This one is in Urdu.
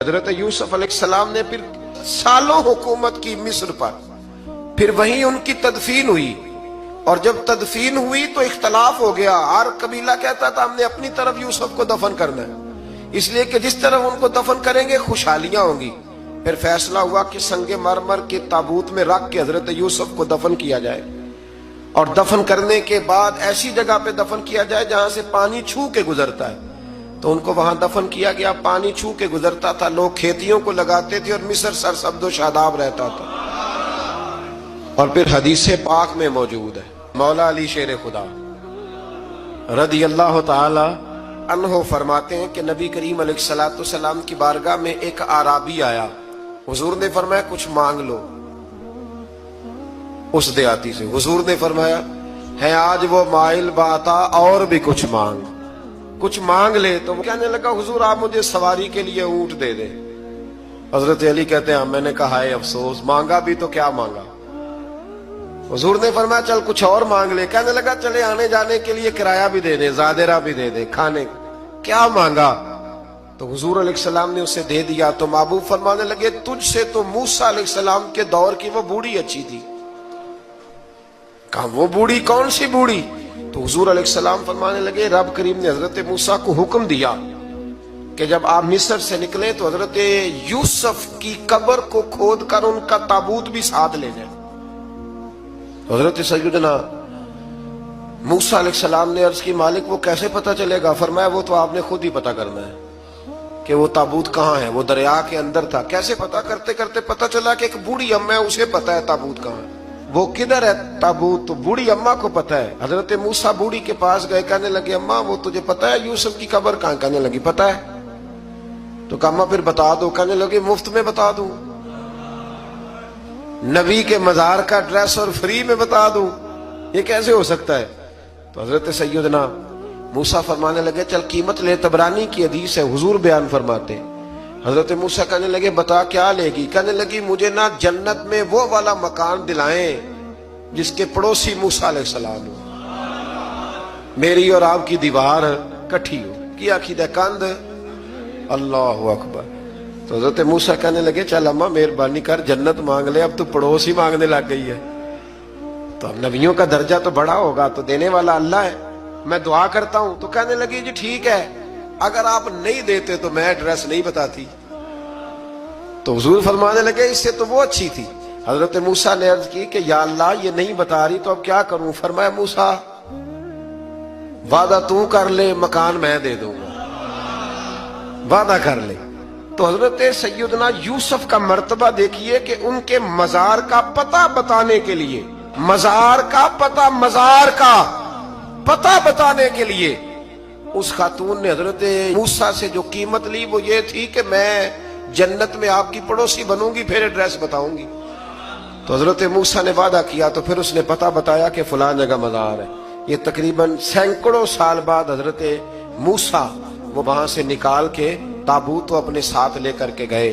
حضرت یوسف علیہ السلام نے پھر سالوں حکومت کی مصر پر، پھر وہیں ان کی تدفین ہوئی، اور جب تدفین ہوئی تو اختلاف ہو گیا۔ ہر قبیلہ کہتا تھا ہم نے اپنی طرف یوسف کو دفن کرنا ہے، اس لیے کہ جس طرف ان کو دفن کریں گے خوشحالیاں ہوں گی۔ پھر فیصلہ ہوا کہ سنگ مرمر کے تابوت میں رکھ کے حضرت یوسف کو دفن کیا جائے، اور دفن کرنے کے بعد ایسی جگہ پہ دفن کیا جائے جہاں سے پانی چھو کے گزرتا ہے۔ تو ان کو وہاں دفن کیا گیا، پانی چھو کے گزرتا تھا، لوگ کھیتیوں کو لگاتے تھے اور مصر سرسبز و شاداب رہتا تھا۔ اور پھر حدیث پاک میں موجود ہے، مولا علی شیر خدا رضی اللہ تعالی عنہ فرماتے ہیں کہ نبی کریم علیہ السلام کی بارگاہ میں ایک اعرابی آیا، حضور نے فرمایا کچھ مانگ لو اس دیہاتی سے۔ حضور نے فرمایا ہے آج وہ مائل باتا، اور بھی کچھ مانگ لے۔ تو وہ کہنے لگا حضور آپ مجھے سواری کے لیے اونٹ دے دیں۔ حضرت علی کہتے ہیں میں نے کہا ہے افسوس، مانگا بھی تو کیا مانگا۔ حضور نے فرمایا چل کچھ اور مانگ لے۔ کہنے لگا چلے آنے جانے کے لیے کرایہ بھی دے دے، زادرہ بھی دے دے، کھانے کیا مانگا۔ تو حضور علیہ السلام نے اسے دے دیا۔ تو محبوب فرمانے لگے تجھ سے تو موسیٰ علیہ السلام کے دور کی وہ بوڑھی اچھی تھی۔ کہا وہ بوڑھی کون سی بوڑھی؟ تو حضور علیہ السلام فرمانے لگے رب کریم نے حضرت موسیٰ کو حکم دیا کہ جب آپ مصر سے نکلیں تو حضرت یوسف کی قبر کو کھود کر ان کا تابوت بھی ساتھ لے جائیں۔ حضرت سیدنا موسیٰ علیہ السلام نے عرض کی مالک وہ کیسے پتہ چلے گا؟ فرمایا وہ تو آپ نے خود ہی پتہ کرنا ہے کہ وہ تابوت کہاں ہے۔ وہ دریا کے اندر تھا۔ کیسے پتہ کرتے کرتے پتہ چلا کہ ایک بوڑھی اماں ہے، اسے پتہ ہے تابوت کہاں ہے۔ وہ کدھر ہے تابوت؟ تو بوڑھی اماں کو پتہ ہے۔ حضرت موسیٰ بوڑھی کے پاس گئے، کہنے لگے اماں وہ تجھے پتہ ہے یوسف کی قبر کہاں؟ کہنے لگی پتہ ہے۔ تو کہا اماں پھر بتا دو۔ کہنے لگے مفت میں بتا دوں، نبی کے مزار کا ایڈریس اور فری میں بتا دوں، یہ کیسے ہو سکتا ہے؟ تو حضرت سیدنا موسیٰ فرمانے لگے چل قیمت لے، طبرانی کی حدیث ہے، حضور بیان فرماتے ہیں۔ حضرت موسیٰ کہنے لگے بتا کیا لے گی؟ کہنے لگی مجھے نہ جنت میں وہ والا مکان دلائیں جس کے پڑوسی موسیٰ علیہ السلام ہو، میری اور آپ کی دیوار کٹھی ہو، کیا عقیدہ کند اللہ اکبر۔ تو حضرت موسیٰ کہنے لگے چل اماں مہربانی کر جنت مانگ لے، اب تو پڑوس ہی مانگنے لگ گئی ہے۔ تو اب نبیوں کا درجہ تو بڑا ہوگا، تو دینے والا اللہ ہے، میں دعا کرتا ہوں۔ تو کہنے لگی جی ٹھیک ہے، اگر آپ نہیں دیتے تو میں ایڈریس نہیں بتاتی۔ تو حضور فرمانے لگے اس سے تو وہ اچھی تھی۔ حضرت موسیٰ نے عرض کی کہ یا اللہ یہ نہیں بتا رہی تو اب کیا کروں؟ فرمایا موسیٰ وعدہ تو کر لے، مکان میں دے دوں گا، وعدہ کر لے۔ تو حضرت سیدنا یوسف کا مرتبہ دیکھیے کہ ان کے مزار کا پتہ بتانے کے لیے، مزار کا پتہ بتانے کے لیے اس خاتون نے حضرت موسیٰ سے جو قیمت لی وہ یہ تھی کہ میں جنت میں آپ کی پڑوسی بنوں گی پھر ایڈریس بتاؤں گی۔ تو حضرت موسیٰ نے وعدہ کیا، تو پھر اس نے پتہ بتایا کہ فلاں جگہ مزار ہے۔ یہ تقریباً سینکڑوں سال بعد حضرت موسیٰ وہ وہاں سے نکال کے تابوت کو اپنے ساتھ لے کر کے گئے۔